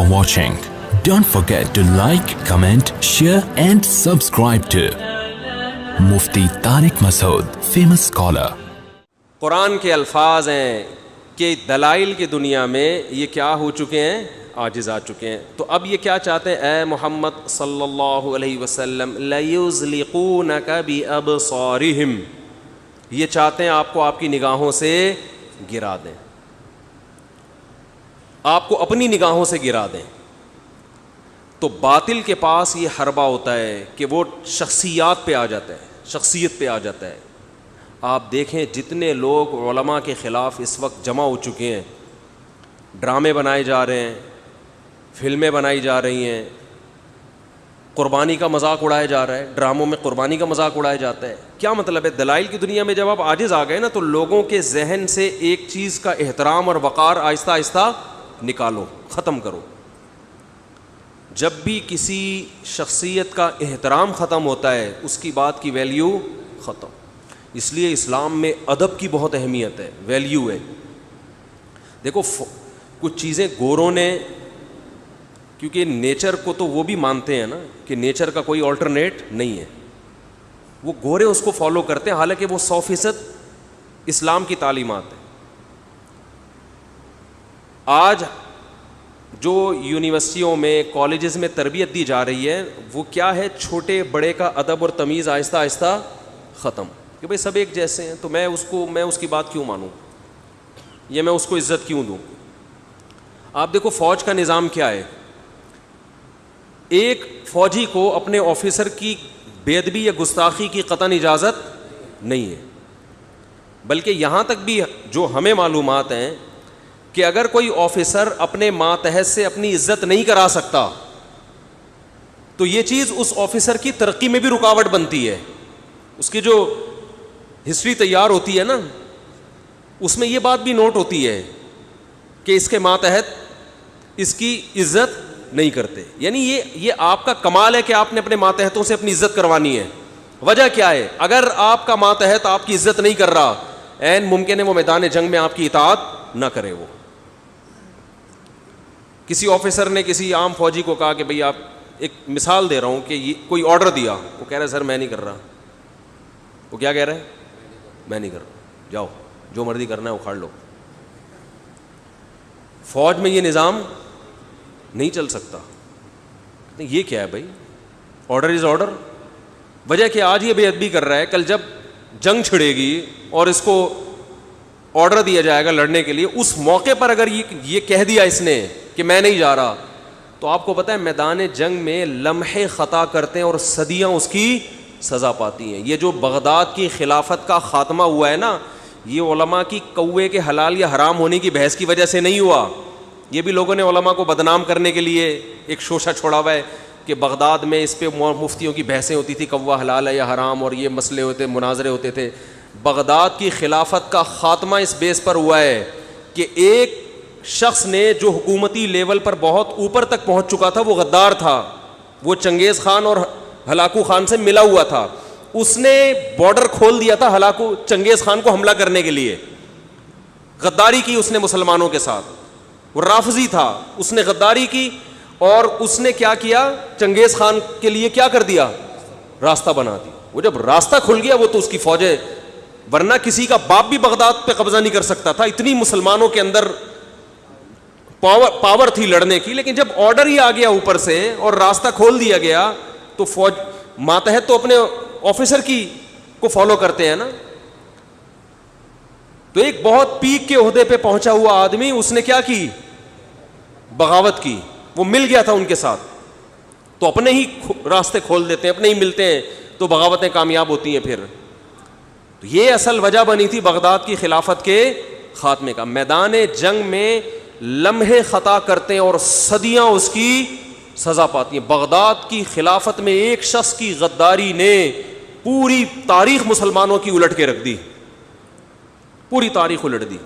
for watching. Don't forget to like, comment, share and subscribe to Mufti Tariq Masood, famous scholar. قرآن کے الفاظ ہیں کہ دلائل کی دنیا میں یہ کیا ہو چکے ہیں؟ عاجز آ چکے ہیں. تو اب یہ کیا چاہتے ہیں؟ اے محمد صلی اللہ علیہ وسلم لَيُزْلِقُونَكَ بِأَبْصَارِهِمْ، یہ چاہتے ہیں آپ کو آپ کی نگاہوں سے گرا دیں، آپ کو اپنی نگاہوں سے گرا دیں. تو باطل کے پاس یہ حربہ ہوتا ہے کہ وہ شخصیات پہ آ جاتا ہے، شخصیت پہ آ جاتا ہے. آپ دیکھیں جتنے لوگ علماء کے خلاف اس وقت جمع ہو چکے ہیں، ڈرامے بنائے جا رہے ہیں، فلمیں بنائی جا رہی ہیں، قربانی کا مذاق اڑایا جا رہا ہے، ڈراموں میں قربانی کا مذاق اڑایا جاتا ہے. کیا مطلب ہے؟ دلائل کی دنیا میں جب آپ عاجز آ گئے نا تو لوگوں کے ذہن سے ایک چیز کا احترام اور وقار آہستہ آہستہ نکالو، ختم کرو. جب بھی کسی شخصیت کا احترام ختم ہوتا ہے اس کی بات کی ویلیو ختم. اس لیے اسلام میں ادب کی بہت اہمیت ہے، ویلیو ہے. دیکھو کچھ چیزیں گوروں نے، کیونکہ نیچر کو تو وہ بھی مانتے ہیں نا کہ نیچر کا کوئی آلٹرنیٹ نہیں ہے، وہ گورے اس کو فالو کرتے ہیں، حالانکہ وہ 100% اسلام کی تعلیمات ہے. آج جو یونیورسٹیوں میں کالجز میں تربیت دی جا رہی ہے وہ کیا ہے؟ چھوٹے بڑے کا ادب اور تمیز آہستہ آہستہ ختم، کہ بھئی سب ایک جیسے ہیں تو میں اس کی بات کیوں مانوں، یا میں اس کو عزت کیوں دوں. آپ دیکھو فوج کا نظام کیا ہے، ایک فوجی کو اپنے آفیسر کی بے ادبی یا گستاخی کی قطعاً اجازت نہیں ہے. بلکہ یہاں تک بھی جو ہمیں معلومات ہیں کہ اگر کوئی آفیسر اپنے ماتحت سے اپنی عزت نہیں کرا سکتا تو یہ چیز اس آفیسر کی ترقی میں بھی رکاوٹ بنتی ہے. اس کی جو ہسٹری تیار ہوتی ہے نا اس میں یہ بات بھی نوٹ ہوتی ہے کہ اس کے ماتحت اس کی عزت نہیں کرتے. یعنی یہ آپ کا کمال ہے کہ آپ نے اپنے ماتحتوں سے اپنی عزت کروانی ہے. وجہ کیا ہے؟ اگر آپ کا ماتحت آپ کی عزت نہیں کر رہا، عین ممکن ہے وہ میدان جنگ میں آپ کی اطاعت نہ کرے. وہ کسی آفیسر نے کسی عام فوجی کو کہا کہ بھئی آپ، ایک مثال دے رہا ہوں کہ یہ کوئی آرڈر دیا، وہ کہہ رہا ہے سر میں نہیں کر رہا. وہ کیا کہہ رہا ہے؟ میں نہیں کر رہا، جاؤ جو مرضی کرنا ہے اکھاڑ لو. فوج میں یہ نظام نہیں چل سکتا. یہ کیا ہے بھائی؟ Order is order. وجہ کہ آج یہ بے ادبی کر رہا ہے، کل جب جنگ چھڑے گی اور اس کو آرڈر دیا جائے گا لڑنے کے لیے، اس موقع پر اگر یہ کہہ دیا اس نے کہ میں نہیں جا رہا، تو آپ کو پتہ ہے میدان جنگ میں لمحے خطا کرتے ہیں اور صدیاں اس کی سزا پاتی ہیں. یہ جو بغداد کی خلافت کا خاتمہ ہوا ہے نا، یہ علماء کی کوے کے حلال یا حرام ہونے کی بحث کی وجہ سے نہیں ہوا. یہ بھی لوگوں نے علماء کو بدنام کرنے کے لیے ایک شوشہ چھوڑا ہوا ہے کہ بغداد میں اس پہ مفتیوں کی بحثیں ہوتی تھی کوا حلال ہے یا حرام، اور یہ مسئلے ہوتے، مناظرے ہوتے تھے. بغداد کی خلافت کا خاتمہ اس بیس پر ہوا ہے کہ ایک شخص نے جو حکومتی لیول پر بہت اوپر تک پہنچ چکا تھا، وہ غدار تھا، وہ چنگیز خان اور ہلاکو خان سے ملا ہوا تھا. اس نے بارڈر کھول دیا تھا ہلاکو چنگیز خان کو حملہ کرنے کے لیے. غداری کی اس نے مسلمانوں کے ساتھ، وہ رافضی تھا، اس نے غداری کی اور اس نے کیا کیا؟ چنگیز خان کے لیے کیا کر دیا؟ راستہ بنا دیا. وہ جب راستہ کھل گیا وہ تو اس کی فوجیں، ورنہ کسی کا باپ بھی بغداد پہ قبضہ نہیں کر سکتا تھا، اتنی مسلمانوں کے اندر پاور تھی لڑنے کی. لیکن جب آرڈر ہی آ گیا اوپر سے اور راستہ کھول دیا گیا تو فوج ماتحت تو اپنے آفیسر کی کو فالو کرتے ہیں نا. تو ایک بہت پیک کے عہدے پہ پہنچا ہوا آدمی، اس نے کیا کی؟ بغاوت کی. وہ مل گیا تھا ان کے ساتھ، تو اپنے ہی راستے کھول دیتے ہیں، اپنے ہی ملتے ہیں تو بغاوتیں کامیاب ہوتی ہیں. پھر تو یہ اصل وجہ بنی تھی بغداد کی خلافت کے خاتمے کا. میدان جنگ میں لمحے خطا کرتے ہیں اور صدیاں اس کی سزا پاتی ہیں. بغداد کی خلافت میں ایک شخص کی غداری نے پوری تاریخ مسلمانوں کی الٹ کے رکھ دی، پوری تاریخ الٹ دی.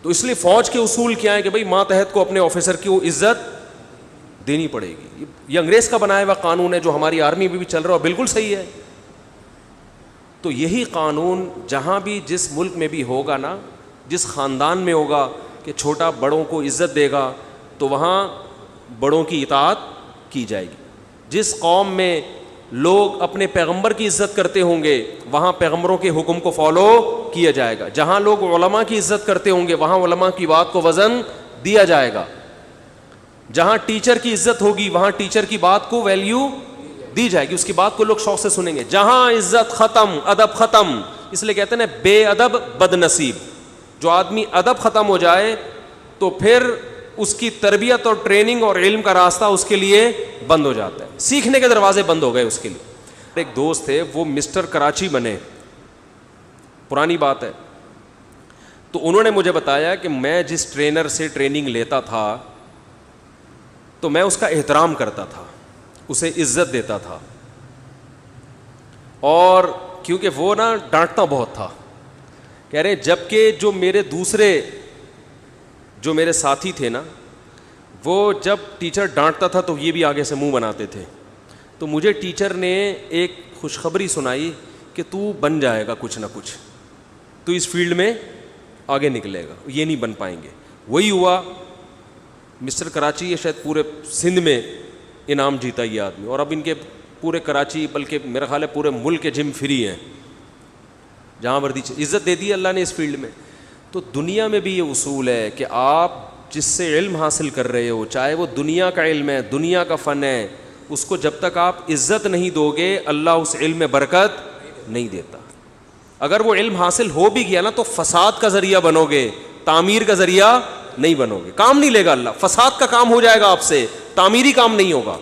تو اس لیے فوج کے اصول کیا ہیں کہ بھئی ماتحت کو اپنے آفیسر کی عزت دینی پڑے گی. یہ انگریز کا بنایا ہوا قانون ہے جو ہماری آرمی میں بھی چل رہا ہے، بالکل صحیح ہے. تو یہی قانون جہاں بھی جس ملک میں بھی ہوگا نا، جس خاندان میں ہوگا کہ چھوٹا بڑوں کو عزت دے گا، تو وہاں بڑوں کی اطاعت کی جائے گی. جس قوم میں لوگ اپنے پیغمبر کی عزت کرتے ہوں گے وہاں پیغمبروں کے حکم کو فالو کیا جائے گا. جہاں لوگ علماء کی عزت کرتے ہوں گے وہاں علماء کی بات کو وزن دیا جائے گا. جہاں ٹیچر کی عزت ہوگی وہاں ٹیچر کی بات کو ویلیو دی جائے گی, اس کی بات کو لوگ شوق سے سنیں گے. جہاں عزت ختم, ادب ختم, اس لیے کہتے ہیں نا بے ادب بد نصیب. جو آدمی ادب ختم ہو جائے تو پھر اس کی تربیت اور ٹریننگ اور علم کا راستہ اس کے لیے بند ہو جاتا ہے, سیکھنے کے دروازے بند ہو گئے اس کے لیے. ایک دوست تھے وہ مسٹر کراچی بنے, پرانی بات ہے, تو انہوں نے مجھے بتایا کہ میں جس ٹرینر سے ٹریننگ لیتا تھا تو میں اس کا احترام کرتا تھا, اسے عزت دیتا تھا, اور کیونکہ وہ نا ڈانٹتا بہت تھا. کہہ رہے جبکہ جو میرے ساتھی تھے نا وہ جب ٹیچر ڈانٹتا تھا تو یہ بھی آگے سے منہ بناتے تھے. تو مجھے ٹیچر نے ایک خوشخبری سنائی کہ تو بن جائے گا کچھ نہ کچھ, تو اس فیلڈ میں آگے نکلے گا, یہ نہیں بن پائیں گے. وہی ہوا, مسٹر کراچی یہ شاید پورے سندھ میں انعام جیتا یہ آدمی, اور اب ان کے پورے کراچی بلکہ میرا خیال ہے پورے ملک کے جم فری ہیں, جہاں وردی عزت دے دی اللہ نے اس فیلڈ میں. تو دنیا میں بھی یہ اصول ہے کہ آپ جس سے علم حاصل کر رہے ہو, چاہے وہ دنیا کا علم ہے, دنیا کا فن ہے, اس کو جب تک آپ عزت نہیں دو گے اللہ اس علم میں برکت نہیں دیتا. اگر وہ علم حاصل ہو بھی گیا نا تو فساد کا ذریعہ بنو گے, تعمیر کا ذریعہ نہیں بنو گے, کام نہیں لے گا اللہ. فساد کا کام ہو جائے گا آپ سے, تعمیری کام نہیں ہوگا.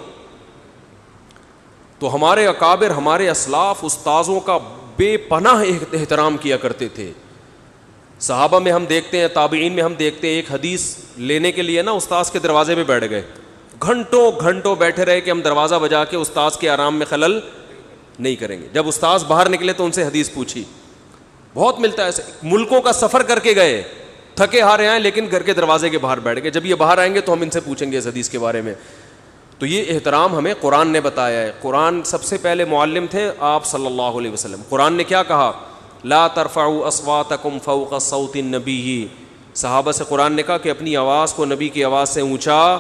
تو ہمارے اکابر, ہمارے اسلاف استاذوں کا بے پناہ احترام کیا کرتے تھے. صحابہ میں ہم دیکھتے ہیں, تابعین میں ہم دیکھتے ہیں, ایک حدیث لینے کے لیے نا استاذ کے دروازے پہ بیٹھ گئے, گھنٹوں گھنٹوں بیٹھے رہے کہ ہم دروازہ بجا کے استاذ کے آرام میں خلل نہیں کریں گے. جب استاذ باہر نکلے تو ان سے حدیث پوچھی. بہت ملتا ہے ایسے, ملکوں کا سفر کر کے گئے, تھکے ہارے آئے لیکن گھر کے دروازے کے باہر بیٹھ گئے, جب یہ باہر آئیں گے تو ہم ان سے پوچھیں گے اس حدیث کے بارے میں. تو یہ احترام ہمیں قرآن نے بتایا ہے. قرآن سب سے پہلے معلم تھے آپ صلی اللہ علیہ وسلم. قرآن نے کیا کہا؟ لا ترفعوا اصواتکم فوق صوت النبی. صحابہ سے قرآن نے کہا کہ اپنی آواز کو نبی کی آواز سے اونچا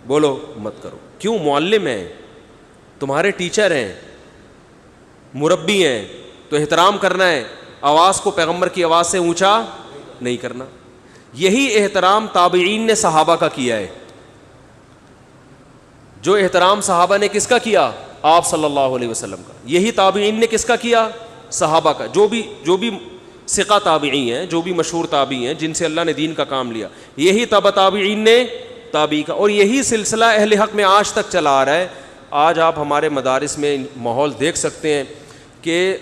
بولو مت کرو. کیوں؟ معلم ہیں, تمہارے ٹیچر ہیں, مربی ہیں, تو احترام کرنا ہے, آواز کو پیغمبر کی آواز سے اونچا نہیں کرنا. یہی احترام تابعین نے صحابہ کا کیا ہے. جو احترام صحابہ نے کس کا کیا؟ آپ صلی اللہ علیہ وسلم کا. یہی تابعین نے کس کا کیا؟ صحابہ کا. جو بھی ثقہ تابعی ہیں, جو بھی مشہور تابعی ہیں جن سے اللہ نے دین کا کام لیا, یہی تبع تابعین نے تابعی کا. اور یہی سلسلہ اہل حق میں آج تک چلا آ رہا ہے. آج آپ ہمارے مدارس میں ماحول دیکھ سکتے ہیں کہ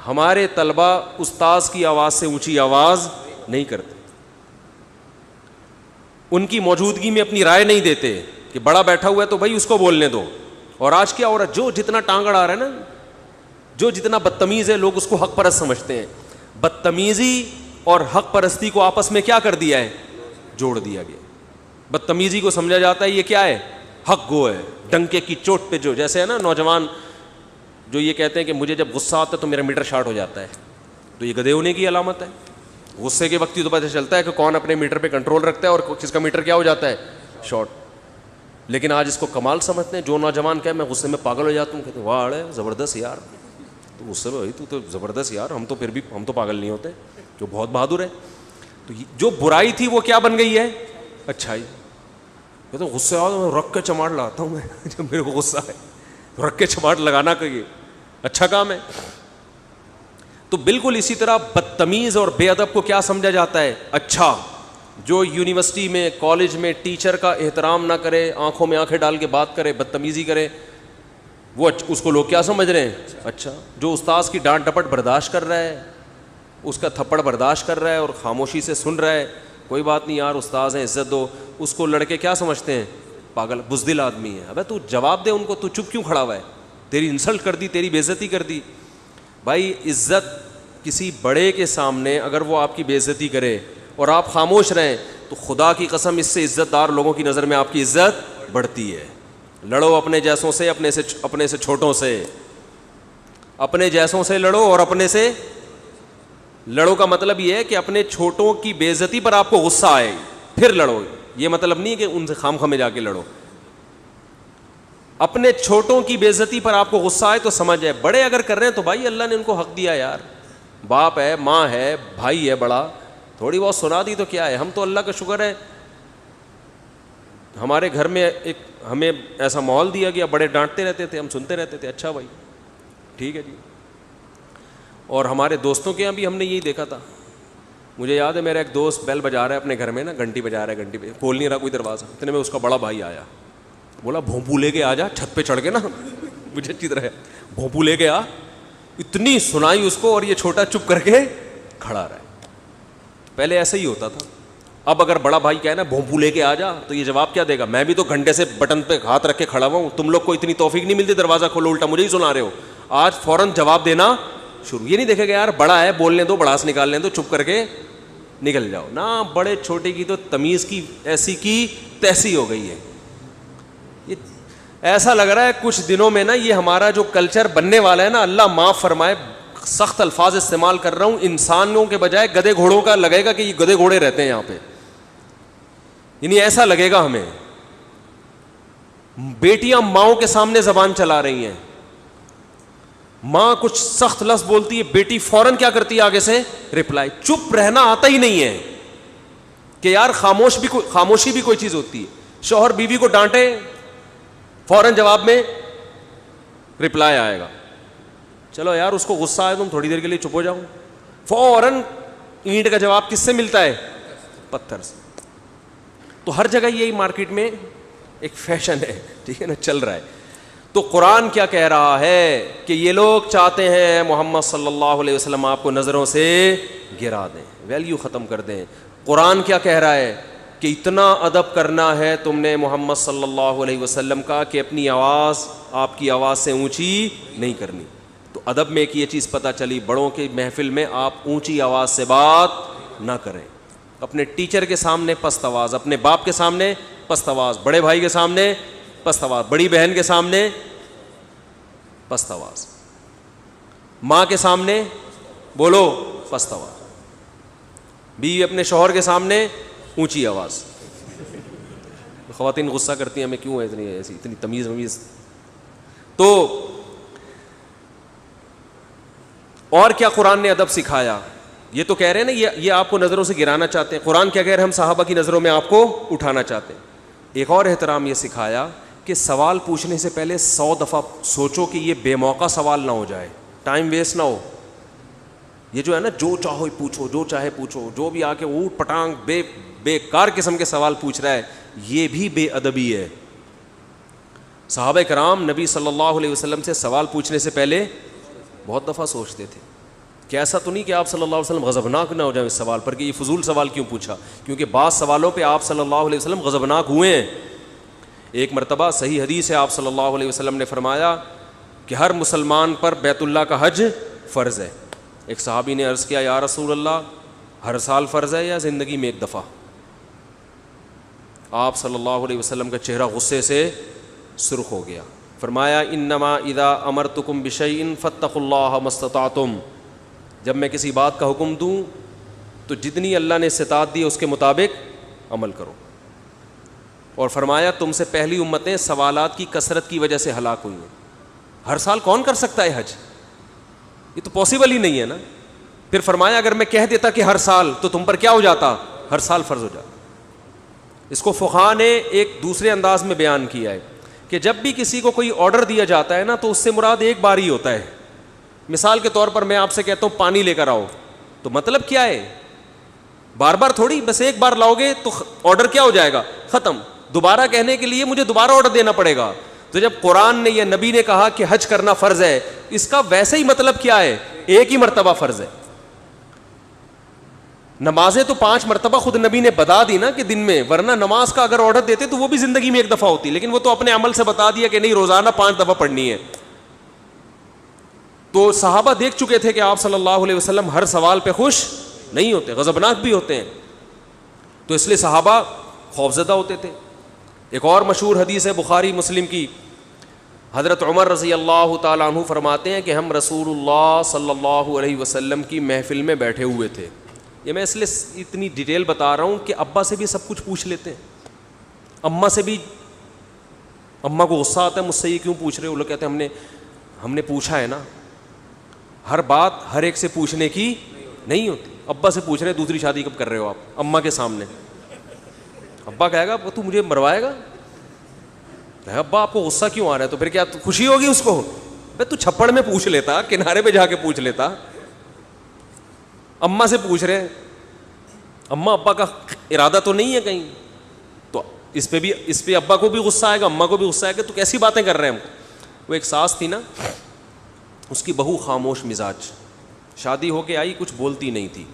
ہمارے طلبہ استاذ کی آواز سے اونچی آواز نہیں کرتے, ان کی موجودگی میں اپنی رائے نہیں دیتے کہ بڑا بیٹھا ہوا ہے تو بھائی اس کو بولنے دو. اور آج کیا ہو رہا ہے, جو جتنا ٹانگڑ آ رہا ہے نا, جو جتنا بدتمیز ہے, لوگ اس کو حق پرست سمجھتے ہیں. بدتمیزی اور حق پرستی کو آپس میں کیا کر دیا ہے؟ جوڑ دیا گیا. بدتمیزی کو سمجھا جاتا ہے یہ کیا ہے؟ حق گو ہے, ڈنکے کی چوٹ پہ, جو جیسے ہے نا نوجوان جو یہ کہتے ہیں کہ مجھے جب غصہ آتا ہے تو میرا میٹر شارٹ ہو جاتا ہے, تو یہ گدھے ہونے کی علامت ہے. غصے کے وقت ہی تو پتہ چلتا ہے کہ کون اپنے میٹر پہ کنٹرول رکھتا ہے اور کس کا میٹر کیا ہو جاتا ہے, شارٹ. لیکن آج اس کو کمال سمجھتے ہیں. جو نوجوان کہ میں غصے میں پاگل ہو جاتا ہوں, کہتے ہیں واہ زبردست یار, تو غصے میں تو زبردست یار, ہم تو پھر بھی ہم تو پاگل نہیں ہوتے, جو بہت بہادر ہے. تو جو برائی تھی وہ کیا بن گئی ہے؟ اچھائی. کہتے ہیں غصے آؤ تو رکھ کے چماٹ لاتا ہوں میں, جب میرے کو غصہ ہے رکھ کے چماٹ لگانا کہ اچھا کام ہے. تو بالکل اسی طرح بدتمیز اور بے ادب کو کیا سمجھا جاتا ہے؟ اچھا. جو یونیورسٹی میں, کالج میں ٹیچر کا احترام نہ کرے, آنکھوں میں آنکھیں ڈال کے بات کرے, بدتمیزی کرے, وہ اس کو لوگ کیا سمجھ رہے ہیں؟ اچھا. جو استاذ کی ڈانٹ ڈپٹ برداشت کر رہا ہے, اس کا تھپڑ برداشت کر رہا ہے اور خاموشی سے سن رہا ہے, کوئی بات نہیں یار استاذ ہیں عزت دو, اس کو لڑکے کیا سمجھتے ہیں؟ پاگل بزدل آدمی ہے. ابے تو جواب دے ان کو, تو چپ کیوں کھڑا ہوا ہے؟ تیری انسلٹ کر دی, تیری بے عزتی کر دی. بھائی عزت کسی بڑے کے سامنے اگر وہ آپ کی بے عزتی کرے اور آپ خاموش رہیں تو خدا کی قسم اس سے عزت دار لوگوں کی نظر میں آپ کی عزت بڑھتی ہے. لڑو اپنے جیسوں سے, اپنے سے چھوٹوں سے, اپنے جیسوں سے لڑو اور اپنے سے لڑو کا مطلب یہ ہے کہ اپنے چھوٹوں کی بے عزتی پر آپ کو غصہ آئے پھر لڑو. یہ مطلب نہیں ہے کہ ان سے خام خامے جا کے لڑو. اپنے چھوٹوں کی بے عزتی پر آپ کو غصہ آئے تو سمجھ جائے, بڑے اگر کر رہے ہیں تو بھائی اللہ نے ان کو حق دیا یار, باپ ہے, ماں ہے, بھائی ہے بڑا, تھوڑی بہت سنا دی تو کیا ہے. ہم تو اللہ کا شکر ہے ہمارے گھر میں ایک ہمیں ایسا ماحول دیا گیا, بڑے ڈانٹتے رہتے تھے, ہم سنتے رہتے تھے, اچھا بھائی ٹھیک ہے جی. اور ہمارے دوستوں کے یہاں بھی ہم نے یہی دیکھا تھا. مجھے یاد ہے میرا ایک دوست بیل بجا رہا ہے اپنے گھر میں نا, گھنٹی بجا رہا ہے, گھنٹی پہ کھول نہیں رہا کوئی دروازہ, اتنے میں اس کا بڑا بھائی آیا, بولا بھونپو لے کے آ جا, چھت پہ چڑھ کے نا, مجھے اچھی طرح بھونپو لے کے آ. اتنی سنائی اس کو, اور یہ چھوٹا چپ کر کے کھڑا رہا ہے. پہلے ایسا ہی ہوتا تھا. اب اگر بڑا بھائی کہے نا بھونپو لے کے آ جا تو یہ جواب کیا دے گا؟ میں بھی تو گھنٹے سے بٹن پہ ہاتھ رکھ کے کھڑا ہوا ہوں, تم لوگ کو اتنی توفیق نہیں ملتی دروازہ کھولو, الٹا مجھے ہی سنا رہے ہو. آج فوراً جواب دینا شروع, یہ نہیں دیکھے گا یار بڑا ہے بولنے دو, بڑاس نکال لیں تو چپ کر کے نکل جاؤ نا. بڑے چھوٹے کی تو تمیز کی ایسی کی تیسی ہو گئی ہے. یہ ایسا لگ رہا ہے کچھ دنوں میں نا یہ ہمارا جو کلچر بننے والا ہے نا, اللہ معاف فرمائے, سخت الفاظ استعمال کر رہا ہوں, انسانوں کے بجائے گدھے گھوڑوں کا لگے گا کہ یہ گدھے گھوڑے رہتے ہیں یہاں پہ. یعنی ایسا لگے گا ہمیں. بیٹیاں ماؤں کے سامنے زبان چلا رہی ہیں, ماں کچھ سخت لفظ بولتی ہے, بیٹی فوراً کیا کرتی ہے آگے سے رپلائی. چپ رہنا آتا ہی نہیں ہے کہ یار خاموشی بھی کوئی چیز ہوتی ہے. شوہر بیوی کو ڈانٹے, فوراً جواب میں رپلائی آئے گا. چلو یار اس کو غصہ آئے تم تھوڑی دیر کے لیے چپ ہو جاؤ, فوراً اینٹ کا جواب کس سے ملتا ہے؟ پتھر سے. تو ہر جگہ یہی مارکیٹ میں ایک فیشن ہے, ٹھیک ہے نا, چل رہا ہے. تو قرآن کیا کہہ رہا ہے کہ یہ لوگ چاہتے ہیں محمد صلی اللہ علیہ وسلم آپ کو نظروں سے گرا دیں, ویلیو ختم کر دیں. قرآن کیا کہہ رہا ہے کہ اتنا ادب کرنا ہے تم نے محمد صلی اللہ علیہ وسلم کا کہ اپنی آواز آپ کی آواز سے اونچی نہیں کرنی. تو ادب میں ایک یہ چیز پتہ چلی, بڑوں کی محفل میں آپ اونچی آواز سے بات نہ کریں. اپنے ٹیچر کے سامنے پست آواز, اپنے باپ کے سامنے پست آواز, بڑے بھائی کے سامنے پست آواز, بڑی بہن کے سامنے پست آواز, ماں کے سامنے بولو پست آواز, بیوی اپنے شوہر کے سامنے اونچی آواز. خواتین غصہ کرتی ہیں ہمیں کیوں ہے اتنی ایسی اتنی تمیز ومیز. تو اور کیا قرآن نے ادب سکھایا؟ یہ تو کہہ رہے ہیں نا یہ آپ کو نظروں سے گرانا چاہتے ہیں, قرآن کیا کہہ رہے ہیں؟ ہم صحابہ کی نظروں میں آپ کو اٹھانا چاہتے ہیں. ایک اور احترام یہ سکھایا کہ سوال پوچھنے سے پہلے 100 دفعہ سوچو کہ یہ بے موقع سوال نہ ہو جائے, ٹائم ویسٹ نہ ہو. یہ جو ہے نا جو چاہو پوچھو, جو چاہے پوچھو, جو بھی آ کے اوٹ پٹانگ بیکار قسم کے سوال پوچھ رہا ہے, یہ بھی بے ادبی ہے. صحابہ کرام نبی صلی اللہ علیہ وسلم سے سوال پوچھنے سے پہلے بہت دفعہ سوچتے تھے کہ ایسا تو نہیں کہ آپ صلی اللہ علیہ وسلم غضبناک نہ ہو جائیں اس سوال پر کہ یہ فضول سوال کیوں پوچھا, کیونکہ بعض سوالوں پہ آپ صلی اللہ علیہ وسلم غضبناک ہوئے ہیں. ایک مرتبہ صحیح حدیث ہے, آپ صلی اللہ علیہ وسلم نے فرمایا کہ ہر مسلمان پر بیت اللہ کا حج فرض ہے. ایک صحابی نے عرض کیا یا رسول اللہ, ہر سال فرض ہے یا زندگی میں ایک دفعہ؟ آپ صلی اللہ علیہ وسلم کا چہرہ غصے سے سرخ ہو گیا. فرمایا انما اذا امرتکم بشیء فاتقوا اللہ ما استطعتم, جب میں کسی بات کا حکم دوں تو جتنی اللہ نے استطاعت دی اس کے مطابق عمل کرو. اور فرمایا تم سے پہلی امتیں سوالات کی کثرت کی وجہ سے ہلاک ہوئی ہیں. ہر سال کون کر سکتا ہے حج؟ یہ تو پاسبل ہی نہیں ہے نا. پھر فرمایا اگر میں کہہ دیتا کہ ہر سال تو تم پر کیا ہو جاتا؟ ہر سال فرض ہو جاتا. اس کو فقہاء نے ایک دوسرے انداز میں بیان کیا ہے کہ جب بھی کسی کو کوئی آرڈر دیا جاتا ہے نا تو اس سے مراد ایک بار ہی ہوتا ہے. مثال کے طور پر میں آپ سے کہتا ہوں پانی لے کر آؤ, تو مطلب کیا ہے؟ بار بار تھوڑی, بس ایک بار لاؤ گے تو آرڈر کیا ہو جائے گا؟ ختم. دوبارہ کہنے کے لیے مجھے دوبارہ آرڈر دینا پڑے گا. تو جب قرآن نے یا نبی نے کہا کہ حج کرنا فرض ہے, اس کا ویسے ہی مطلب کیا ہے؟ ایک ہی مرتبہ فرض ہے. نمازیں تو 5 مرتبہ خود نبی نے بتا دی نا کہ دن میں, ورنہ نماز کا اگر آرڈر دیتے تو وہ بھی زندگی میں ایک دفعہ ہوتی, لیکن وہ تو اپنے عمل سے بتا دیا کہ نہیں روزانہ 5 دفعہ پڑھنی ہے. تو صحابہ دیکھ چکے تھے کہ آپ صلی اللہ علیہ وسلم ہر سوال پہ خوش نہیں ہوتے, غضبناک بھی ہوتے ہیں. تو اس لیے صحابہ خوفزدہ ہوتے تھے. ایک اور مشہور حدیث ہے بخاری مسلم کی, حضرت عمر رضی اللہ تعالیٰ عنہ فرماتے ہیں کہ ہم رسول اللہ صلی اللہ علیہ وسلم کی محفل میں بیٹھے ہوئے تھے. یہ میں اس لیے اتنی ڈیٹیل بتا رہا ہوں کہ ابا سے بھی سب کچھ پوچھ لیتے ہیں. اماں سے بھی, اماں کو غصہ آتا ہے مجھ سے یہ کیوں پوچھ رہے ہو, وہ لوگ کہتے ہیں ہم نے پوچھا ہے نا. ہر بات ہر ایک سے پوچھنے کی نہیں ہوتی. ابا سے پوچھ رہے ہیں دوسری شادی کب کر رہے ہو آپ, اماں کے سامنے. ابا کہے گا تو مجھے مروائے گا, ابا آپ کو غصہ کیوں آ رہا ہے, تو پھر کیا خوشی ہوگی اس کو؟ بھائی تو چھپڑ میں پوچھ لیتا, کنارے پہ جا کے پوچھ لیتا. اماں سے پوچھ رہے ہیں, اماں ابا کا ارادہ تو نہیں ہے کہیں, تو اس پہ ابا کو بھی غصہ آئے گا, اماں کو بھی غصہ آئے گا, تو کیسی باتیں کر رہے ہیں ہم. وہ ایک ساس تھی نا, اس کی بہو خاموش مزاج, شادی ہو کے آئی, کچھ بولتی نہیں تھی.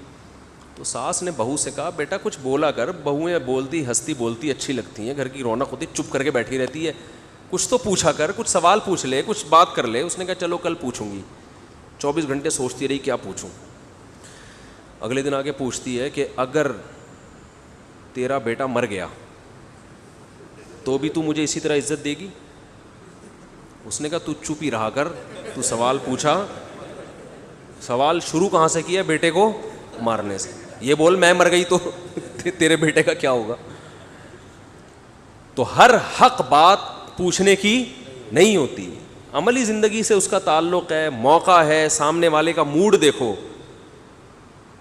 تو ساس نے بہو سے کہا بیٹا کچھ بولا کر, بہویں بولتی ہنستی بولتی اچھی لگتی ہیں, گھر کی رونق ہوتی, چپ کر کے بیٹھی رہتی ہے, کچھ تو پوچھا کر, کچھ سوال پوچھ لے, کچھ بات کر لے. اس نے کہا چلو کل پوچھوں گی. 24 گھنٹے سوچتی رہی کیا پوچھوں. اگلے دن آگے پوچھتی ہے کہ اگر تیرا بیٹا مر گیا تو بھی تو مجھے اسی طرح عزت دے گی؟ اس نے کہا تو چپ ہی رہا کر, تو سوال پوچھا, سوال شروع کہاں سے کیا؟ بیٹے کو مارنے سے. یہ بول میں مر گئی تو تیرے بیٹے کا کیا ہوگا؟ تو ہر حق بات پوچھنے کی نہیں ہوتی. عملی زندگی سے اس کا تعلق ہے, موقع ہے, سامنے والے کا موڈ دیکھو.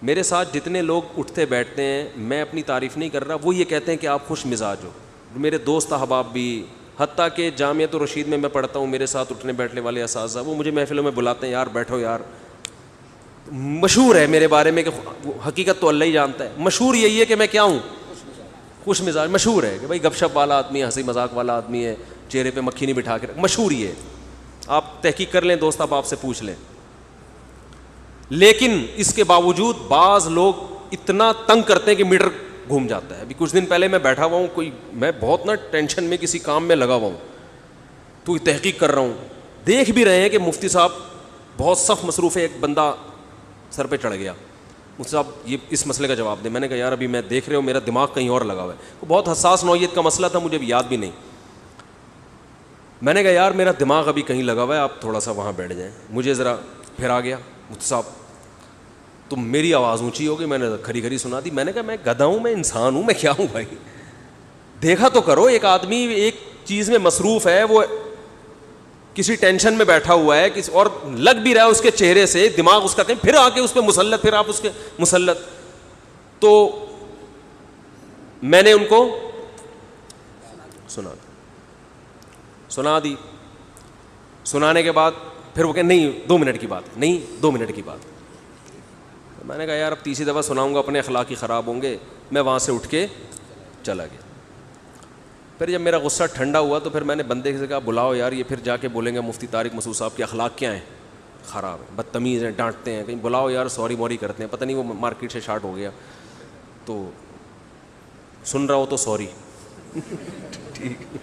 میرے ساتھ جتنے لوگ اٹھتے بیٹھتے ہیں, میں اپنی تعریف نہیں کر رہا, وہ یہ کہتے ہیں کہ آپ خوش مزاج ہو. میرے دوست احباب بھی, حتیٰ کہ جامعۃ الرشید میں پڑھتا ہوں, میرے ساتھ اٹھنے بیٹھنے والے اساتذہ, وہ مجھے محفلوں میں بلاتے ہیں, یار بیٹھو یار. مشہور ہے میرے بارے میں کہ حقیقت تو اللہ ہی جانتا ہے, مشہور یہی ہے کہ میں کیا ہوں, خوش مزاج. مشہور ہے کہ بھائی گپ شپ والا آدمی ہے, ہنسی مذاق والا آدمی ہے, چہرے پہ مکھی نہیں بٹھا کے, مشہور یہ ہے. آپ تحقیق کر لیں دوست, آپ سے پوچھ لیں. لیکن اس کے باوجود بعض لوگ اتنا تنگ کرتے ہیں کہ میٹر گھوم جاتا ہے. ابھی کچھ دن پہلے میں بیٹھا ہوا ہوں, میں بہت نا ٹینشن میں کسی کام میں لگا ہوا ہوں, تو تحقیق کر رہا ہوں, دیکھ بھی رہے ہیں کہ مفتی صاحب بہت سخت مصروف ہے, ایک بندہ سر پہ چڑھ گیا, مفتی صاحب یہ اس مسئلے کا جواب دیں. میں نے کہا یار ابھی میں دیکھ رہے ہوں, میرا دماغ کہیں اور لگا ہوا ہے. وہ بہت حساس نوعیت کا مسئلہ تھا, مجھے ابھی یاد بھی نہیں. میں نے کہا یار میرا دماغ ابھی کہیں لگا ہوا ہے, آپ تھوڑا سا وہاں بیٹھ جائیں. مجھے ذرا پھر آ گیا, مفتی صاحب تو میری آواز اونچی ہوگی, میں نے کھری کھری سنا دی. میں نے کہا میں گدھا ہوں, میں انسان ہوں, میں کیا ہوں بھائی, دیکھا تو کرو. ایک آدمی ایک چیز میں مصروف ہے, وہ کسی ٹینشن میں بیٹھا ہوا ہے, اور لگ بھی رہا ہے اس کے چہرے سے, دماغ اس کا کہیں, پھر آ کے اس پہ مسلط, پھر آپ اس کے مسلط. تو میں نے ان کو سنا دی. سنانے کے بعد پھر وہ کہ نہیں 2 منٹ کی بات, نہیں 2 منٹ کی بات. میں نے کہا یار اب تیسری دفعہ سناؤں گا اپنے اخلاق ہی خراب ہوں گے. میں وہاں سے اٹھ کے چلا گیا. پھر جب میرا غصہ ٹھنڈا ہوا تو پھر میں نے بندے سے کہا بلاؤ یار, یہ پھر جا کے بولیں گے مفتی طارق مسعود صاحب کے اخلاق کیا ہیں, خراب ہیں, بدتمیز ہیں, ڈانٹتے ہیں, کہیں بلاؤ یار, سوری موری کرتے ہیں. پتہ نہیں وہ مارکیٹ سے شارٹ ہو گیا, تو سن رہا ہو تو سوری. ٹھیک.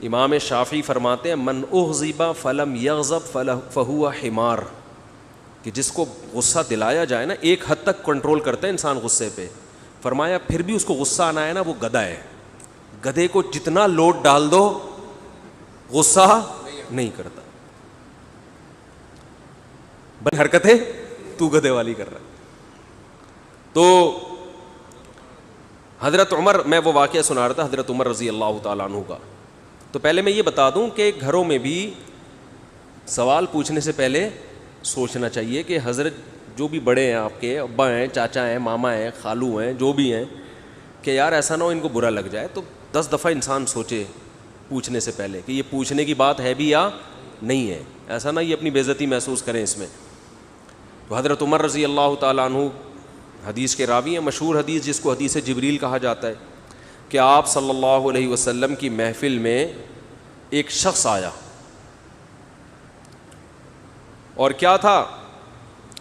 امام شافعی فرماتے ہیں من اغضب فلم یغضب فہو حمار, کہ جس کو غصہ دلایا جائے نا, ایک حد تک کنٹرول کرتا ہے انسان غصے پہ. فرمایا پھر بھی اس کو غصہ آنا ہے نا, وہ گدھا ہے. گدھے کو جتنا لوڈ ڈال دو غصہ نہیں کرتا. بن حرکتیں تو گدھے والی کر رہا ہے. تو حضرت عمر, میں وہ واقعہ سنا رہا تھا حضرت عمر رضی اللہ تعالیٰ عنہ کا. تو پہلے میں یہ بتا دوں کہ گھروں میں بھی سوال پوچھنے سے پہلے سوچنا چاہیے کہ حضرت جو بھی بڑے ہیں, آپ کے ابا ہیں, چاچا ہیں, ماما ہیں, خالو ہیں, جو بھی ہیں, کہ یار ایسا نہ ہو ان کو برا لگ جائے. تو 10 دفعہ انسان سوچے پوچھنے سے پہلے کہ یہ پوچھنے کی بات ہے بھی یا نہیں ہے. ایسا نہ یہ اپنی بے عزتی محسوس کریں اس میں. تو حضرت عمر رضی اللہ تعالیٰ عنہ حدیث کے راوی ہیں, مشہور حدیث جس کو حدیث جبریل کہا جاتا ہے, کہ آپ صلی اللہ علیہ وسلم کی محفل میں ایک شخص آیا, اور کیا تھا,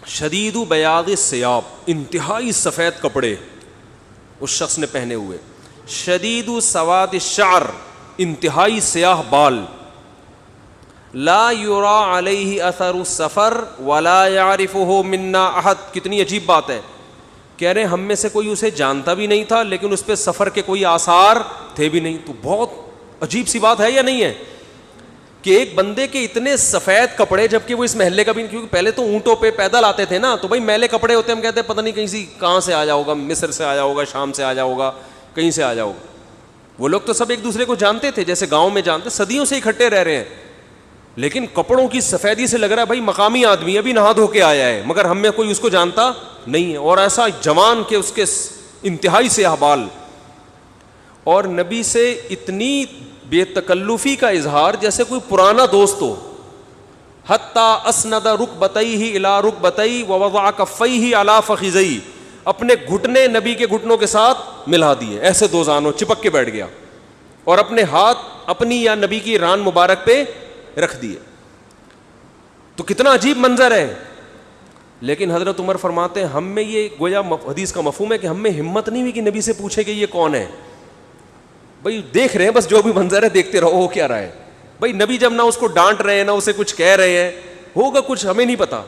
شدید بیاض الثیاب, انتہائی سفید کپڑے اس شخص نے پہنے ہوئے, شدید سواد الشعر, انتہائی سیاہ بال, لا یرا علیہ اثر السفر ولا یعرفہ منا احد. کتنی عجیب بات ہے, کہہ رہے ہیں ہم میں سے کوئی اسے جانتا بھی نہیں تھا, لیکن اس پہ سفر کے کوئی آثار تھے بھی نہیں. تو بہت عجیب سی بات ہے یا نہیں ہے کہ ایک بندے کے اتنے سفید کپڑے, جبکہ وہ اس محلے کا بھی, کیونکہ پہلے تو اونٹوں پہ پیدل آتے تھے نا, تو بھائی میلے کپڑے ہوتے ہیں, ہم کہتے ہیں پتہ نہیں کہیں سے کہاں سے آیا ہوگا, مصر سے آیا ہوگا, شام سے آیا ہوگا, کہیں سے آیا ہوگا. وہ لوگ تو سب ایک دوسرے کو جانتے تھے جیسے گاؤں میں جانتے, صدیوں سے اکٹھے رہ رہے ہیں, لیکن کپڑوں کی سفیدی سے لگ رہا ہے بھائی مقامی آدمی ابھی نہا دھو کے آیا ہے, مگر ہم میں کوئی اس کو جانتا نہیں ہے. اور ایسا جوان کہ اس کے انتہائی سے احوال, اور نبی سے اتنی بے تکلفی کا اظہار جیسے کوئی پرانا دوست ہو. حتی اسند رکبتیہ الی رکبتیہ ووضع کفیہ علی فخذیہ, اپنے گھٹنے نبی کے گھٹنوں کے ساتھ ملا دیے, ایسے دو زانوں چپک کے بیٹھ گیا, اور اپنے ہاتھ اپنی یا نبی کی ران مبارک پہ رکھ دیے. تو کتنا عجیب منظر ہے. لیکن حضرت عمر فرماتے ہیں ہم میں یہ گویا حدیث کا مفہوم ہے کہ ہم میں ہمت نہیں ہوئی کہ نبی سے پوچھے کہ یہ کون ہے. بھائی دیکھ رہے ہیں بس جو بھی منظر ہے دیکھتے رہو, ہو کیا رہا ہے. بھائی نبی جب نہ اس کو ڈانٹ رہے ہیں نہ اسے کچھ کہہ رہے ہیں, ہوگا کچھ ہمیں نہیں پتا.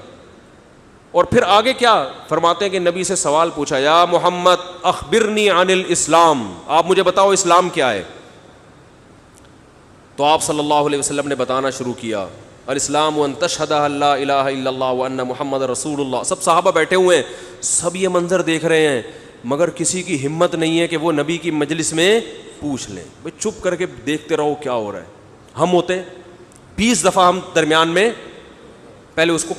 اور پھر آگے کیا فرماتے ہیں کہ نبی سے سوال پوچھا, یا محمد اخبرنی عن الاسلام, آپ مجھے بتاؤ اسلام کیا ہے. تو آپ صلی اللہ علیہ وسلم نے بتانا شروع کیا, الاسلام ان تشہد ان لا الہ الا اللہ وان محمد رسول اللہ. سب صحابہ بیٹھے ہوئے ہیں, سب یہ منظر دیکھ رہے ہیں, مگر کسی کی ہمت نہیں ہے کہ وہ نبی کی مجلس میں پوچھ لیں. بھائی چپ کر کے دیکھتے رہو کیا ہو رہا ہے. ہم ہوتے 20 دفعہ ہم درمیان میں پہلے اس کو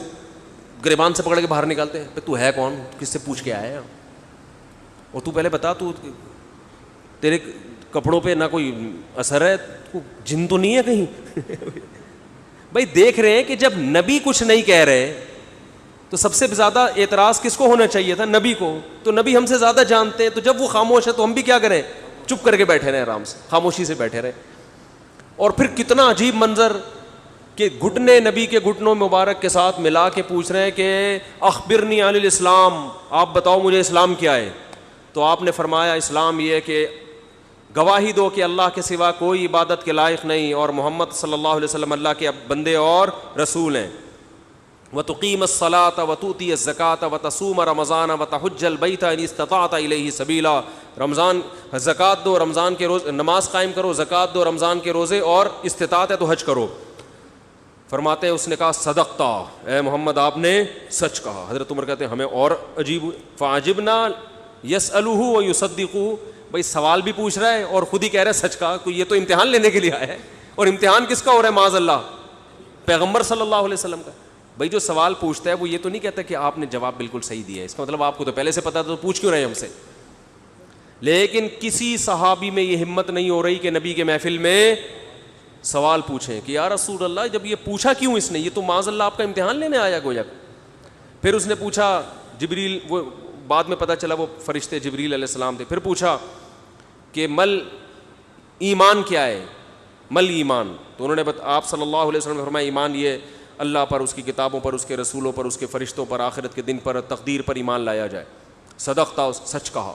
گریبان سے پکڑ کے باہر نکالتے ہیں, تو ہے کون, کس سے پوچھ کے آیا ہے, اور تو پہلے بتا تو تیرے کپڑوں پہ نہ کوئی اثر ہے, جن تو نہیں ہے کہیں. بھائی دیکھ رہے ہیں کہ جب نبی کچھ نہیں کہہ رہے تو سب سے زیادہ اعتراض کس کو ہونا چاہیے تھا, نبی کو. تو نبی ہم سے زیادہ جانتے ہیں, تو جب وہ خاموش ہے تو ہم بھی کیا کریں, چپ کر کے بیٹھے رہے, آرام سے خاموشی سے بیٹھے رہے. اور پھر کتنا عجیب منظر کہ گھٹنے نبی کے گھٹنوں مبارک کے ساتھ ملا کے پوچھ رہے ہیں کہ اخبرنی عن الاسلام, آپ بتاؤ مجھے اسلام کیا ہے. تو آپ نے فرمایا اسلام یہ ہے کہ گواہی دو کہ اللہ کے سوا کوئی عبادت کے لائق نہیں, اور محمد صلی اللہ علیہ وسلم اللہ کے بندے اور رسول ہیں. وتقیم الصلاۃ وتؤتی الزکاۃ وتصوم رمضان وتحج البیت ان استطعت الیہ سبیلا. رمضان زکوٰۃ دو, رمضان کے روز نماز قائم کرو, زکوٰۃ دو, رمضان کے روزے, اور استطاعت ہے تو حج کرو. فرماتے ہیں اس نے کہا صدقتا, اے محمد آپ نے سچ کہا. حضرت عمر کہتے ہیں ہمیں اور عجیب, فعجبنا یسألہ ویصدقہ. بھائی سوال بھی پوچھ رہا ہے اور خود ہی کہہ رہا ہے سچ کہا, کوئی یہ تو امتحان لینے کے لیے آیا ہے. اور امتحان کس کا ہو رہا ہے معاذ اللہ, پیغمبر صلی اللہ علیہ وسلم کا. بھائی جو سوال پوچھتا ہے وہ یہ تو نہیں کہتا کہ آپ نے جواب بالکل صحیح دیا ہے, اس کا مطلب آپ کو تو پہلے سے پتا تھا, تو پوچھ کیوں رہے ہم سے. لیکن کسی صحابی میں یہ ہمت نہیں ہو رہی کہ نبی کے محفل میں سوال پوچھیں کہ یا رسول اللہ جب یہ پوچھا کیوں اس نے, یہ تو معاذ اللہ آپ کا امتحان لینے آیا گویا. پھر اس نے پوچھا, جبریل, وہ بعد میں پتہ چلا وہ فرشتے جبریل علیہ السلام تھے. پھر پوچھا کہ مل ایمان کیا ہے, مل ایمان. تو انہوں نے آپ صلی اللہ علیہ وسلم نے فرمایا ایمان یہ اللہ پر, اس کی کتابوں پر, اس کے رسولوں پر, اس کے فرشتوں پر, آخرت کے دن پر, تقدیر پر ایمان لایا جائے. صدقتا, سچ کہا.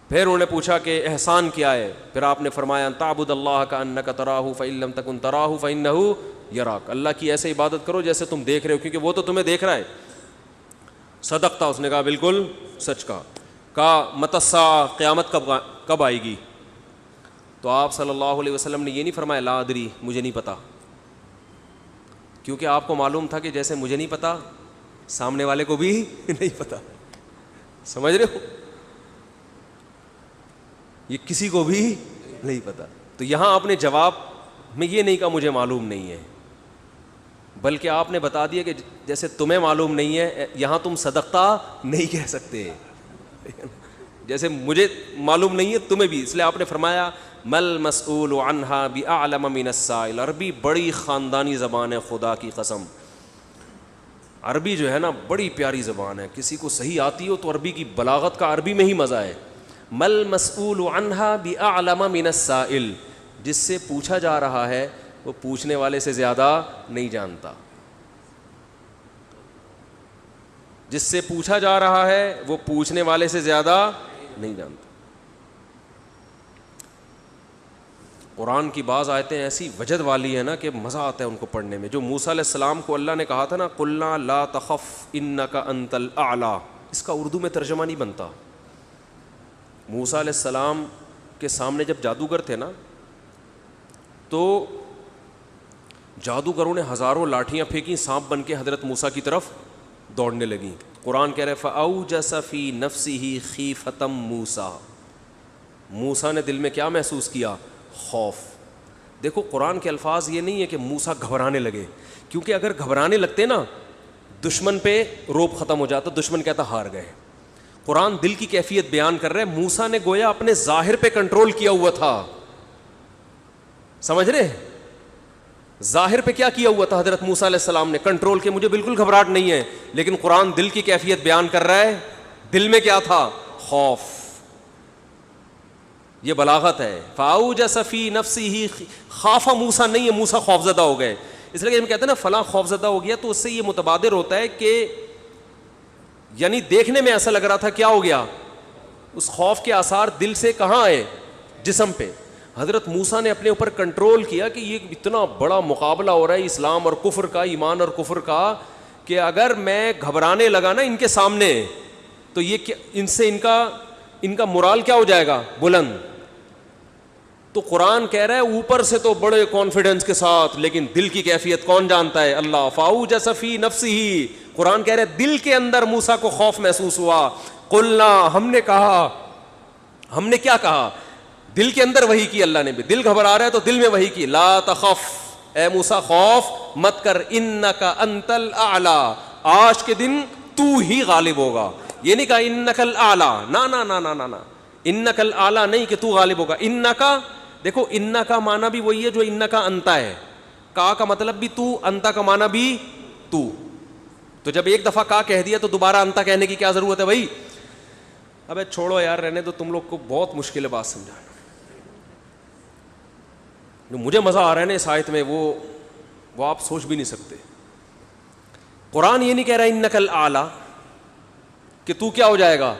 پھر انہوں نے پوچھا کہ احسان کیا ہے. پھر آپ نے فرمایا ان تعبد اللہ کأنک تراہ فإن لم تکن تراہ فإنہ یراک, اللہ کی ایسے عبادت کرو جیسے تم دیکھ رہے ہو, کیونکہ وہ تو تمہیں دیکھ رہا ہے. صدقتا, اس نے کہا بالکل سچ کہا. کہا متی الساعہ, قیامت کب آئے گی. تو آپ صلی اللہ علیہ وسلم نے یہ نہیں فرمایا لا ادری, مجھے نہیں پتا, کیونکہ آپ کو معلوم تھا کہ جیسے مجھے نہیں پتا سامنے والے کو بھی نہیں پتا. سمجھ رہے ہو, یہ کسی کو بھی نہیں پتا. تو یہاں آپ نے جواب میں یہ نہیں کہا مجھے معلوم نہیں ہے, بلکہ آپ نے بتا دیا کہ جیسے تمہیں معلوم نہیں ہے, یہاں تم صدقہ نہیں کہہ سکتے, جیسے مجھے معلوم نہیں ہے تمہیں بھی. اس لیے آپ نے فرمایا مل مسئول عنہا باعلم من السائل. عربی بڑی خاندانی زبان ہے, خدا کی قسم. عربی جو ہے نا بڑی پیاری زبان ہے, کسی کو صحیح آتی ہو تو عربی کی بلاغت کا عربی میں ہی مزہ ہے. مل مسئول عنہا باعلم من السائل, جس سے پوچھا جا رہا ہے وہ پوچھنے والے سے زیادہ نہیں جانتا. جس سے پوچھا جا رہا ہے وہ پوچھنے والے سے زیادہ نہیں جانتا. قرآن کی بعض آیتیں ایسی وجد والی ہیں نا کہ مزہ آتا ہے ان کو پڑھنے میں. جو موسیٰ علیہ السلام کو اللہ نے کہا تھا نا قلنا لا تخف انک انت الاعلی, اس کا اردو میں ترجمہ نہیں بنتا. موسیٰ علیہ السلام کے سامنے جب جادوگر تھے نا تو جادوگروں نے ہزاروں لاٹھیاں پھینکی, سانپ بن کے حضرت موسیٰ کی طرف دوڑنے لگیں. قرآن کہہ رہے فَأَوْجَسَ فِي نَفْسِهِ خِيفَةً مُوسیٰ, موسیٰ نے دل میں کیا محسوس کیا؟ خوف. دیکھو قرآن کے الفاظ یہ نہیں ہے کہ موسیٰ گھبرانے لگے, کیونکہ اگر گھبرانے لگتے نا دشمن پہ روب ختم ہو جاتا, دشمن کہتا ہار گئے. قرآن دل کی کیفیت بیان کر رہے ہیں. موسیٰ نے گویا اپنے ظاہر پہ کنٹرول کیا ہوا تھا, سمجھ رہے, ظاہر پہ کیا کیا ہوا تھا حضرت موسیٰ علیہ السلام نے؟ کنٹرول کے مجھے بالکل گھبراہٹ نہیں ہے, لیکن قرآن دل کی کیفیت بیان کر رہا ہے. دل میں کیا تھا؟ خوف. یہ بلاغت ہے. فَأَوْجَسَ فِي نَفْسِهِ, خافا موسیٰ نہیں ہے, موسیٰ خوفزدہ ہو گئے. اس لیے ہم کہتے ہیں نا فلاں خوفزدہ ہو گیا, تو اس سے یہ متبادر ہوتا ہے کہ یعنی دیکھنے میں ایسا لگ رہا تھا کیا ہو گیا, اس خوف کے آثار دل سے کہاں آئے؟ جسم پہ. حضرت موسیٰ نے اپنے اوپر کنٹرول کیا کہ یہ اتنا بڑا مقابلہ ہو رہا ہے اسلام اور کفر کا, ایمان اور کفر کا, کہ اگر میں گھبرانے لگا نا ان کے سامنے تو یہ ان سے ان کا مرال کیا ہو جائے گا؟ بلند. تو قرآن کہہ رہا ہے اوپر سے تو بڑے کانفیڈنس کے ساتھ, لیکن دل کی کیفیت کون جانتا ہے؟ اللہ. فَأَوْجَسَ فِي نَفْسِهِ, قرآن کہہ رہا ہے دل کے اندر موسیٰ کو خوف محسوس ہوا. قُلْنَا, ہم نے کہا, ہم نے کیا کہا؟ دل کے اندر وحی کی اللہ نے بھی. دل گھبرا رہا ہے تو دل میں وحی کی, لا تخف, اے موسیٰ خوف مت کر, انکا انت الاعلی, آج کے دن تو ہی غالب ہوگا. یہ نہیں کہا انکا الاعلی, نا نا نا نا نا نا, انکا الاعلی نہیں کہ تو غالب ہوگا. انکا, دیکھو انکا معنی بھی وہی ہے جو انکا انتا ہے, کا مطلب بھی تو, انتا کا معنی بھی تو. تو جب ایک دفعہ کا کہہ دیا تو دوبارہ انتا کہنے کی کیا ضرورت ہے بھائی؟ ابے چھوڑو یار, رہنے دو, تم لوگ کو بہت مشکل ہے بات سمجھانا. جو مجھے مزہ آ رہا ہے نا اس آیت میں, وہ آپ سوچ بھی نہیں سکتے. قرآن یہ نہیں کہہ رہا انک الاعلی کہ تو کیا ہو جائے گا,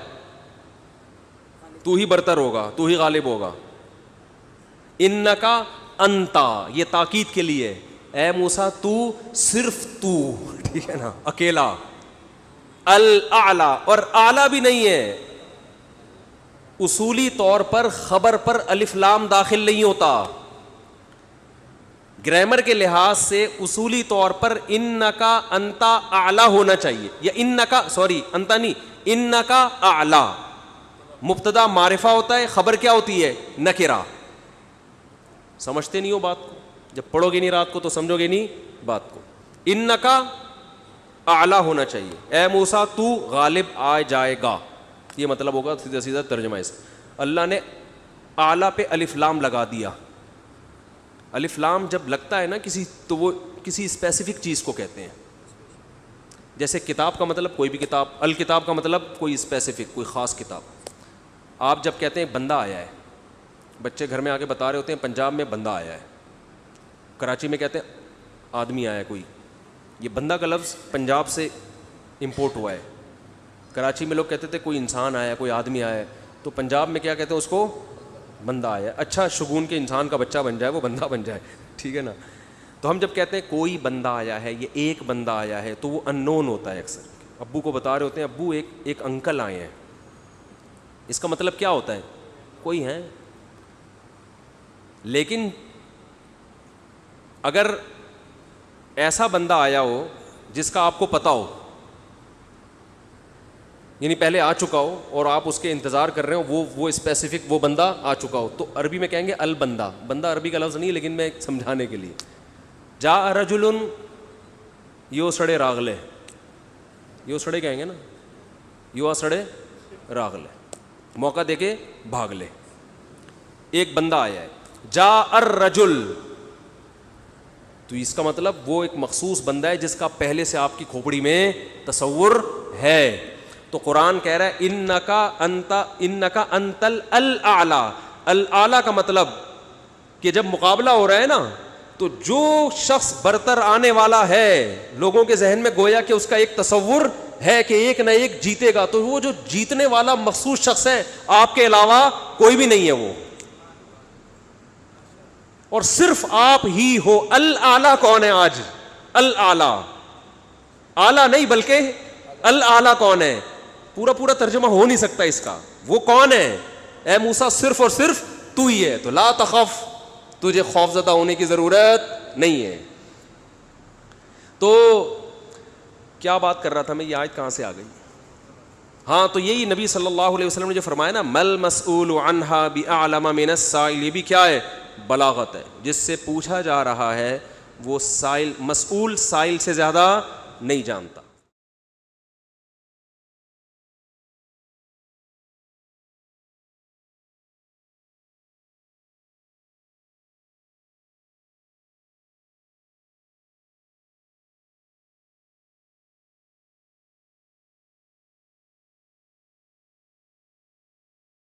تو ہی برتر ہوگا, تو ہی غالب ہوگا. انکا انتا, یہ تاکید کے لیے, اے موسیٰ تو, صرف تو, ٹھیک ہے نا, اکیلا. الاعلی, اور اعلی بھی نہیں ہے, اصولی طور پر خبر پر الف لام داخل نہیں ہوتا. گرامر کے لحاظ سے اصولی طور پر انکا انتا اعلی ہونا چاہیے, یا انکا, سوری انتا نہیں, انکا اعلی. مبتدا معرفہ ہوتا ہے, خبر کیا ہوتی ہے؟ نکرہ. سمجھتے نہیں ہو بات کو, جب پڑھو گے نہیں رات کو تو سمجھو گے نہیں بات کو. انکا اعلی ہونا چاہیے, اے موسیٰ تو غالب آ جائے گا, یہ مطلب ہوگا سیدھا سیدھا ترجمہ اس. اللہ نے اعلی پہ الف لام لگا دیا. الف لام جب لگتا ہے نا کسی, تو وہ کسی اسپیسیفک چیز کو کہتے ہیں. جیسے کتاب کا مطلب کوئی بھی کتاب, الکتاب کا مطلب کوئی اسپیسیفک, کوئی خاص کتاب. آپ جب کہتے ہیں بندہ آیا ہے, بچے گھر میں آ کے بتا رہے ہوتے ہیں پنجاب میں بندہ آیا ہے, کراچی میں کہتے ہیں آدمی آیا ہے کوئی. یہ بندہ کا لفظ پنجاب سے امپورٹ ہوا ہے. کراچی میں لوگ کہتے تھے کوئی انسان آیا ہے, کوئی آدمی آیا ہے, تو پنجاب میں کیا کہتے ہیں اس کو؟ بندہ آیا ہے. اچھا شگون کے انسان کا بچہ بن جائے, وہ بندہ بن جائے, ٹھیک ہے نا. تو ہم جب کہتے ہیں کوئی بندہ آیا ہے, یہ ایک بندہ آیا ہے, تو وہ ان نون ہوتا ہے. اکثر ابو کو بتا رہے ہوتے ہیں ابو ایک انکل آئے ہیں, اس کا مطلب کیا ہوتا ہے؟ کوئی ہے. لیکن اگر ایسا بندہ آیا ہو جس کا آپ کو پتا ہو, یعنی پہلے آ چکا ہو اور آپ اس کے انتظار کر رہے ہو, وہ اسپیسیفک وہ بندہ آ چکا ہو, تو عربی میں کہیں گے البندہ. بندہ عربی کا لفظ نہیں, لیکن میں سمجھانے کے لیے, جاء رجل یو سڑے راغلے, یو سڑے کہیں گے نا, یو سڑے راغلے, موقع دے کے بھاگ لے. ایک بندہ آیا ہے, جاء الرجل, تو اس کا مطلب وہ ایک مخصوص بندہ ہے جس کا پہلے سے آپ کی کھوپڑی میں تصور ہے. تو قرآن کہہ رہا ہے انکا انت الاعلی. الاعلی کا مطلب کہ جب مقابلہ ہو رہا ہے نا, تو جو شخص برتر آنے والا ہے لوگوں کے ذہن میں گویا کہ اس کا ایک تصور ہے کہ ایک نہ ایک جیتے گا, تو وہ جو جیتنے والا مخصوص شخص ہے, آپ کے علاوہ کوئی بھی نہیں ہے وہ, اور صرف آپ ہی ہو. الاعلی کون ہے آج؟ الاعلی, اعلی نہیں بلکہ الاعلی کون ہے؟ پورا ترجمہ ہو نہیں سکتا اس کا. وہ کون ہے؟ اے موسیٰ صرف اور صرف تو ہی ہے, تو لا تخف, تجھے خوف زدہ ہونے کی ضرورت نہیں ہے. تو کیا بات کر رہا تھا میں, یہ آیت کہاں سے آ گئی؟ ہاں تو یہی نبی صلی اللہ علیہ وسلم نے جو فرمایا نا مل مسئول عنہا بأعلم من السائل، یہ بھی کیا ہے؟ بلاغت ہے. جس سے پوچھا جا رہا ہے وہ سائل مسئول سائل سے زیادہ نہیں جانتا.